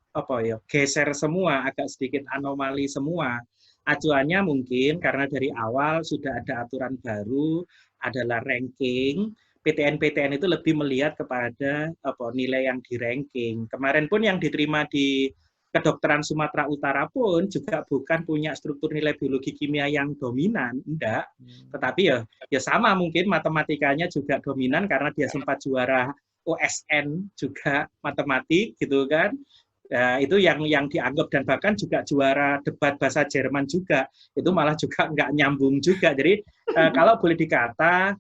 geser semua, agak sedikit anomali semua. Acuannya mungkin karena dari awal sudah ada aturan baru, adalah ranking. PTN-PTN itu lebih melihat kepada nilai yang di ranking. Kemarin pun yang diterima di kedokteran Sumatera Utara pun juga bukan punya struktur nilai biologi kimia yang dominan, enggak. Tetapi ya sama mungkin matematikanya juga dominan karena dia sempat juara OSN juga matematik gitu kan. Ya, itu yang dianggap dan bahkan juga juara debat bahasa Jerman juga. Itu malah juga nggak nyambung juga. Jadi kalau boleh dikata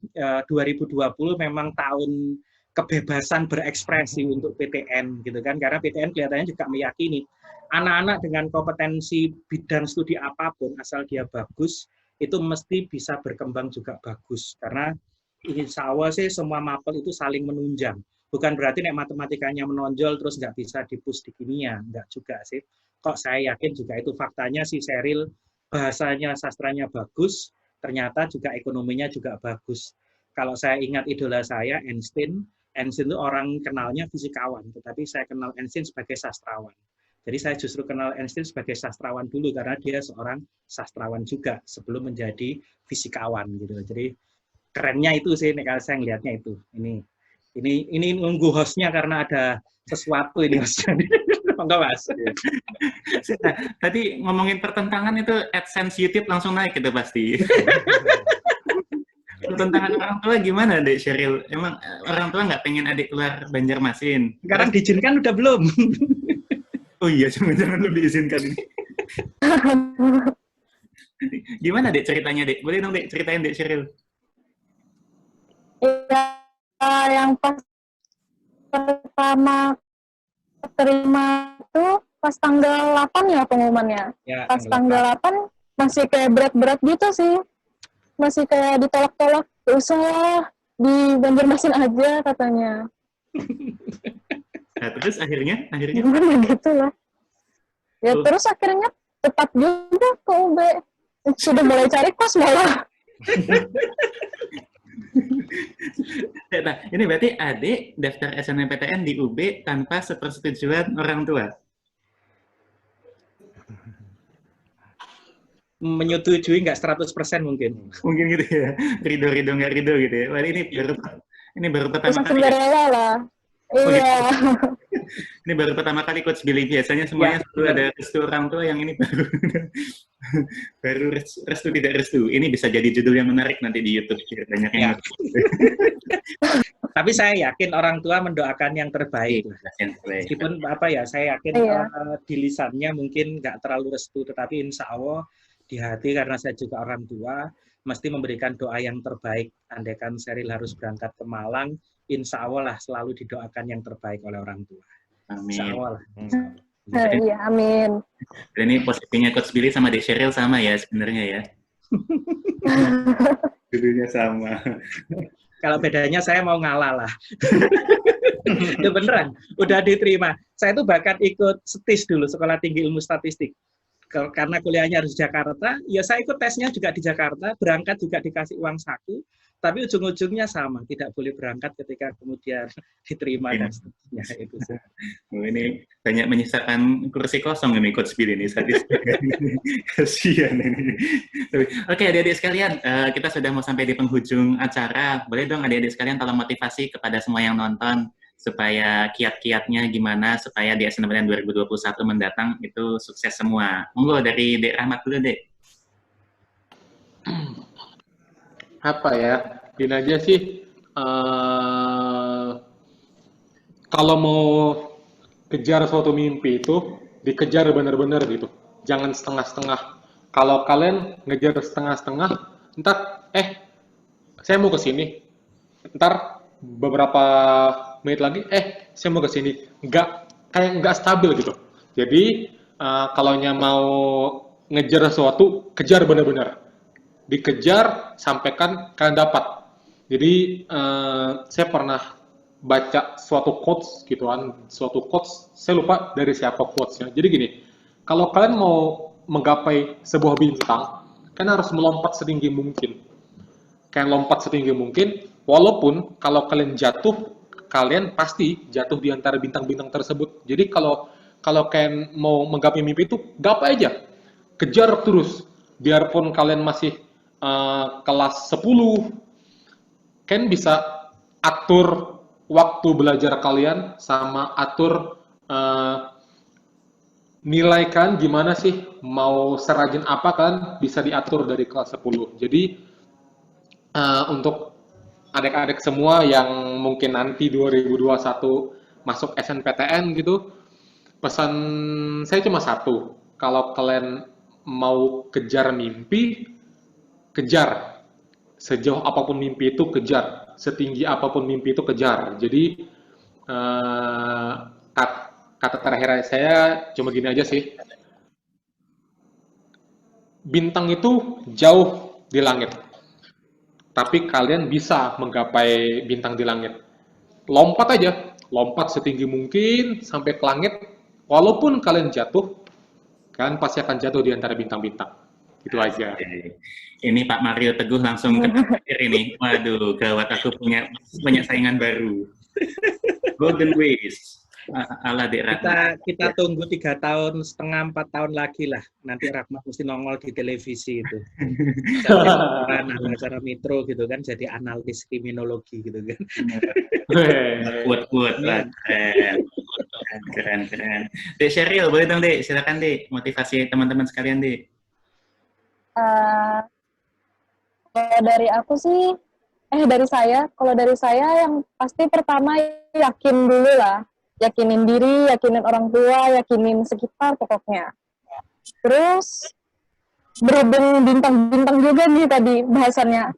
2020 memang tahun kebebasan berekspresi untuk PTN gitu kan, karena PTN kelihatannya juga meyakini anak-anak dengan kompetensi bidang studi apapun asal dia bagus itu mesti bisa berkembang juga bagus, karena insya Allah sih semua mapel itu saling menunjang. Bukan berarti nek matematikanya menonjol terus nggak bisa dipus di kimia, nggak juga sih. Kok saya yakin juga itu faktanya si Seril bahasanya sastranya bagus, ternyata juga ekonominya juga bagus. Kalau saya ingat idola saya Einstein itu orang kenalnya fisikawan, tetapi saya kenal Einstein sebagai sastrawan. Jadi saya justru kenal Einstein sebagai sastrawan dulu karena dia seorang sastrawan juga sebelum menjadi fisikawan gitu. Jadi kerennya itu sih kalau saya ngelihatnya itu. Ini nunggu hostnya karena ada sesuatu ini hostnya. Enggak, Mas. Tadi ngomongin pertentangan itu AdSense YouTube langsung naik gitu pasti. Pertentangan orang tua gimana, Dek Sheryl? Emang orang tua nggak pengen adik keluar Banjarmasin? Sekarang diizinkan udah belum? Oh iya, jangan belum diizinkan ini. Gimana, Dek, ceritanya, Dek? Boleh dong, Dek, ceritain, Dek Sheryl. Ya, yang pas pertama terima itu pas tanggal 8 ya pengumumannya. Ya, pas tanggal 8 masih kayak berat-berat gitu sih. Masih kayak ditolak-tolak. Gak usah di Banjarmasin aja katanya. Nah, terus akhirnya? Gimana gitu lah. Ya terus akhirnya tepat juga ke UB. Sudah mulai cari kos malah. Nah, ini berarti adik daftar SNMPTN di UB tanpa sepersetujuan orang tua? menyetujui nggak 100% mungkin. Mungkin gitu ya. Rido nggak rido gitu ya. Wah, ini baru pertama Bisa kali. Cinderella lah. Oh, gitu. Iya. Ini baru pertama kali Coach Billy. Biasanya semuanya selalu ada restu orang tua, yang ini baru baru restu tidak restu. Ini bisa jadi judul yang menarik nanti di YouTube. Banyak yang Tapi saya yakin orang tua mendoakan yang terbaik. Meskipun saya yakin di lisannya mungkin nggak terlalu restu, tetapi insya Allah di hati, karena saya juga orang tua, mesti memberikan doa yang terbaik. Andaikan Sheryl harus berangkat ke Malang, insya Allah lah selalu didoakan yang terbaik oleh orang tua. Amin. Insya Allah lah. Iya, amin. Dan ini posisinya Coach Billy sama Dek Sheryl sama ya sebenarnya ya. Judulnya sama. Kalau bedanya saya mau ngalah lah. Ya beneran, udah diterima. Saya tuh bahkan ikut STIS dulu, Sekolah Tinggi Ilmu Statistik. Karena kuliahnya harus di Jakarta, ya saya ikut tesnya juga di Jakarta, berangkat juga dikasih uang saku, tapi ujung-ujungnya sama, tidak boleh berangkat ketika kemudian diterima dan seterusnya. Itu sih. Oh, ini banyak menyisakan kursi kosong ini Coach Billy ini, sadis. Kasihan ini. Oke, adik-adik sekalian, kita sudah mau sampai di penghujung acara. Boleh dong adik-adik sekalian tolong motivasi kepada semua yang nonton, supaya kiat-kiatnya gimana supaya di SNMPTN 2021 mendatang itu sukses semua. Monggo dari Dek Rahmat dulu, Dek. Apa ya? Gini aja sih, kalau mau kejar suatu mimpi itu dikejar benar-benar gitu. Jangan setengah-setengah. Kalau kalian ngejar setengah-setengah, ntar saya mau ke sini. Ntar beberapa menit lagi, saya mau ke sini. Nggak stabil gitu. Jadi kalau mau ngejar sesuatu, kejar benar-benar. Dikejar sampai kalian dapat. Jadi saya pernah baca suatu quotes gitu kan, saya lupa dari siapa quotesnya. Jadi gini, kalau kalian mau menggapai sebuah bintang, kalian harus melompat setinggi mungkin. Kalian lompat setinggi mungkin, walaupun kalau kalian jatuh, kalian pasti jatuh di antara bintang-bintang tersebut. Jadi kalau kalian mau menggapai mimpi itu, gapai aja, kejar terus. Biarpun kalian masih kelas 10, kalian bisa atur waktu belajar kalian sama atur nilai kan gimana sih, mau serajin apa kan bisa diatur dari kelas 10. Jadi untuk adik-adik semua yang mungkin nanti 2021 masuk SNPTN gitu, pesan saya cuma satu, kalau kalian mau kejar mimpi, kejar. Sejauh apapun mimpi itu kejar, setinggi apapun mimpi itu kejar. Jadi kata terakhir saya cuma gini aja sih, bintang itu jauh di langit, tapi kalian bisa menggapai bintang di langit. Lompat aja, lompat setinggi mungkin sampai ke langit, walaupun kalian jatuh, kalian pasti akan jatuh di antara bintang-bintang. Itu aja. Ini Pak Mario Teguh langsung ke terakhir ini. Waduh, gawat, aku punya saingan baru. Golden Ways. Ala Dek Rahmat. Kita tunggu 3,5 tahun, 4 tahun lagi lah. Nanti Rahmat mesti nongol di televisi itu. Acara Metro gitu kan, jadi analis kriminologi gitu kan. Kuat. Keren. Dek Sheryl, boleh dong Dek, silakan Dek, motivasi teman-teman sekalian Dek. Kalau dari aku sih, kalau dari saya yang pasti pertama yakin dulu lah. Yakinin diri, yakinin orang tua, yakinin sekitar pokoknya. Terus, berhubung bintang-bintang juga nih tadi bahasannya.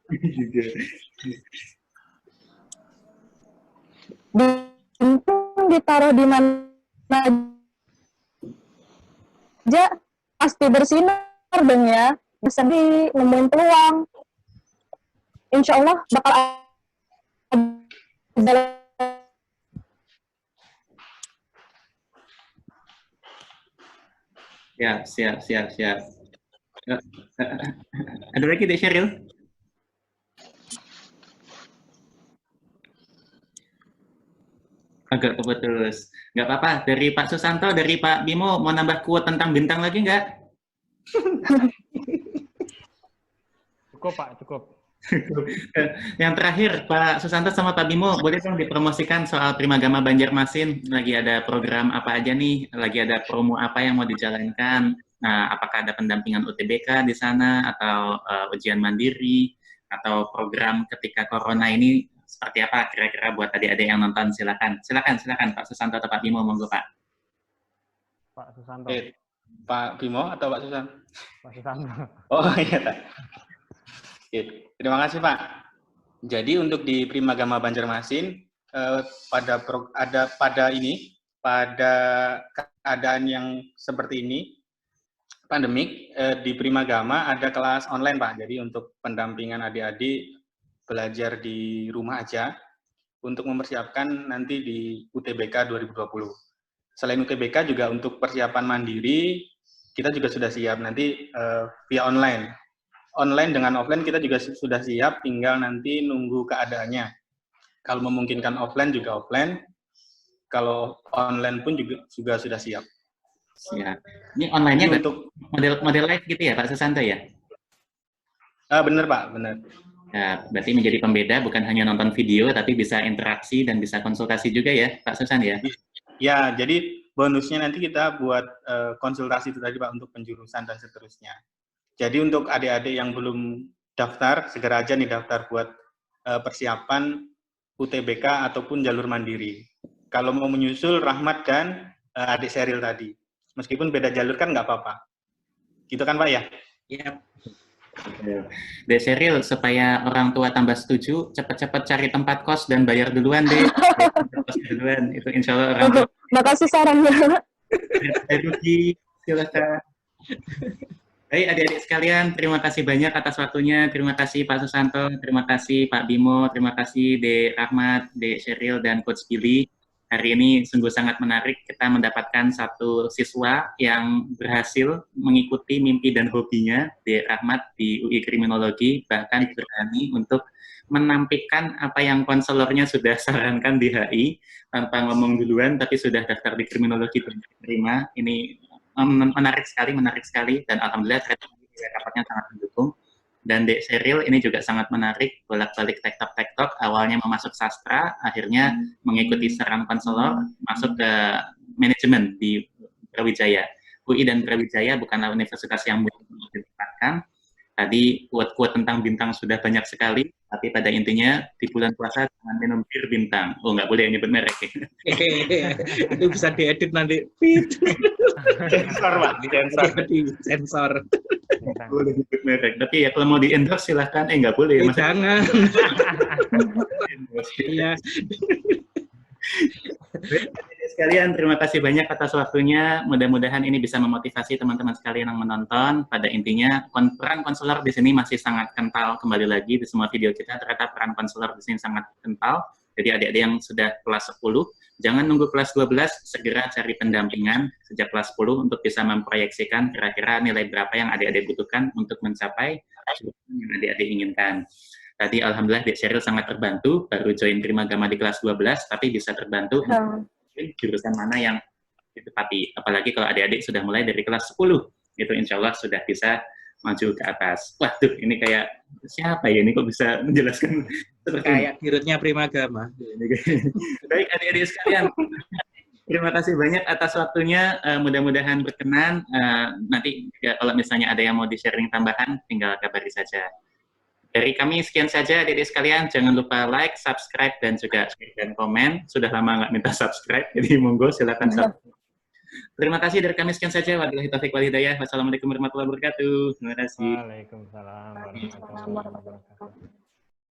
Bintang ditaruh di mana aja, pasti bersinar dong ya. Bisa nemuin peluang. Insya Allah bakal ada. Siap. Ada lagi Dek Sheryl? Agak keputus. Nggak apa-apa. Dari Pak Susanto, dari Pak Bimo, mau nambah quote tentang bintang lagi nggak? Cukup Pak, cukup. Yang terakhir, Pak Susanto sama Pak Bimo, boleh dong dipromosikan soal Primagama Banjarmasin? Lagi ada program apa aja nih? Lagi ada promo apa yang mau dijalankan? Nah, apakah ada pendampingan UTBK di sana, atau ujian mandiri, atau program ketika Corona ini seperti apa kira-kira buat adik-adik yang nonton? Silakan Pak Susanto atau Pak Bimo, monggo Pak. Pak Susanto. Pak Bimo atau Pak Susan? Pak Susanto. Oh iya, Pak. Oke, terima kasih Pak. Jadi untuk di Primagama Banjarmasin pada keadaan yang seperti ini, pandemik, di Primagama ada kelas online Pak. Jadi untuk pendampingan adik-adik belajar di rumah aja untuk mempersiapkan nanti di UTBK 2020. Selain UTBK juga untuk persiapan mandiri kita juga sudah siap nanti via online. Online dengan offline kita juga sudah siap, tinggal nanti nunggu keadaannya. Kalau memungkinkan offline juga offline, kalau online pun juga sudah siap. Siap. Ini online-nya untuk model live gitu ya Pak Susanto ya? Benar Pak, benar. Ya, berarti menjadi pembeda bukan hanya nonton video, tapi bisa interaksi dan bisa konsultasi juga ya Pak Susan ya? Ya, jadi bonusnya nanti kita buat konsultasi itu tadi Pak untuk penjurusan dan seterusnya. Jadi untuk adik-adik yang belum daftar, segera aja nih daftar buat persiapan UTBK ataupun jalur mandiri. Kalau mau menyusul Rahmat dan adik Sheryl tadi. Meskipun beda jalur kan nggak apa-apa. Gitu kan Pak ya? Iya. Dek Sheryl, supaya orang tua tambah setuju, cepat-cepat cari tempat kos dan bayar duluan deh. Kos duluan, itu insya Allah orang tua. Makasih sarannya. Rugi, silakan. Baik adik-adik sekalian, terima kasih banyak atas waktunya. Terima kasih Pak Susanto, terima kasih Pak Bimo, terima kasih Dek Rahmat, Dek Sheryl, dan Coach Billy. Hari ini sungguh sangat menarik, kita mendapatkan satu siswa yang berhasil mengikuti mimpi dan hobinya, Dek Rahmat di UI Kriminologi, bahkan berani untuk menampilkan apa yang konselornya sudah sarankan di HI, tanpa ngomong duluan, tapi sudah daftar di Kriminologi dan diterima. Ini menarik sekali, dan alhamdulillah rapatnya sangat mendukung. Dan Dek Sheryl ini juga sangat menarik, bolak-balik tektok, awalnya mau masuk sastra, akhirnya mengikuti saran konselor, masuk ke manajemen di Brawijaya. UI dan Brawijaya bukanlah universitas yang mudah ditempatkan. Tadi quote-quote tentang bintang sudah banyak sekali, tapi pada intinya di bulan puasa jangan minum bir bintang. Oh, nggak boleh nyebut merek. Itu bisa diedit nanti. Sensor Pak, Sensor. Boleh nyebut merek. Tapi ya kalau mau di-endorse silahkan. Nggak boleh. Jangan. Iya. Sekalian, terima kasih banyak atas waktunya. Mudah-mudahan ini bisa memotivasi teman-teman sekalian yang menonton. Pada intinya, peran konselor di sini masih sangat kental. Kembali lagi di semua video kita, ternyata peran konselor di sini sangat kental. Jadi adik-adik yang sudah kelas 10, jangan nunggu kelas 12, segera cari pendampingan sejak kelas 10 untuk bisa memproyeksikan kira-kira nilai berapa yang adik-adik butuhkan untuk mencapai yang adik-adik inginkan. Tadi alhamdulillah Dek Sheryl sangat terbantu, baru join Primagama di kelas 12, tapi bisa terbantu jurusan mana yang ditepati. Apalagi kalau adik-adik sudah mulai dari kelas 10, itu insya Allah sudah bisa maju ke atas. Waduh, ini kayak siapa ya ini kok bisa menjelaskan seperti kayak dirutnya Primagama. Baik adik-adik sekalian, terima kasih banyak atas waktunya. Mudah-mudahan berkenan. Nanti kalau misalnya ada yang mau di-sharing tambahan, tinggal kabari saja. Dari kami sekian saja adik-adik sekalian, jangan lupa like, subscribe, dan juga share dan komen. Sudah lama nggak minta subscribe, jadi monggo silakan subscribe. Terima kasih dari kami sekian saja. Wabillahi taufiq wal hidayah. Wassalamualaikum warahmatullahi wabarakatuh. Terima kasih. Waalaikumsalam warahmatullahi wabarakatuh.